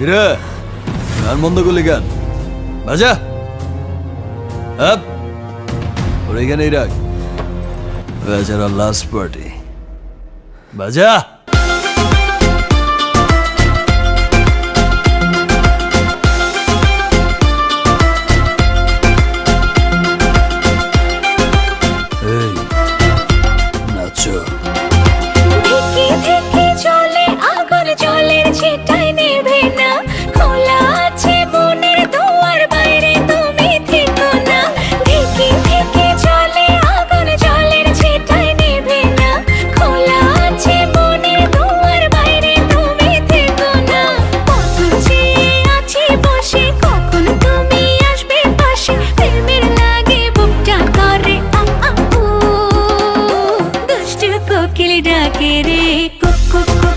কিরে গান বন্ধ করলি গান বাজা আপ ওর এখানেই রাখ বেচারা লাস্ট পার্টি বাজা এই নাচো থেকে থেকে চলে আগুন জলের ছিটায় নেভে না খোলা আছে মনের দুয়ার বাইরে তুমি থেকো না থেকে থেকে চলে আগুন জলের ছিটায় নেভে না খোলা আছে মনের দুয়ার বাইরে তুমি থেকো না কত চেয়ে আছি বসে কখন তুমি আসবে পাশে প্রেমের লাগে বুকটা করে দুষ্ট কোকিল ডাকে রে কুক কুক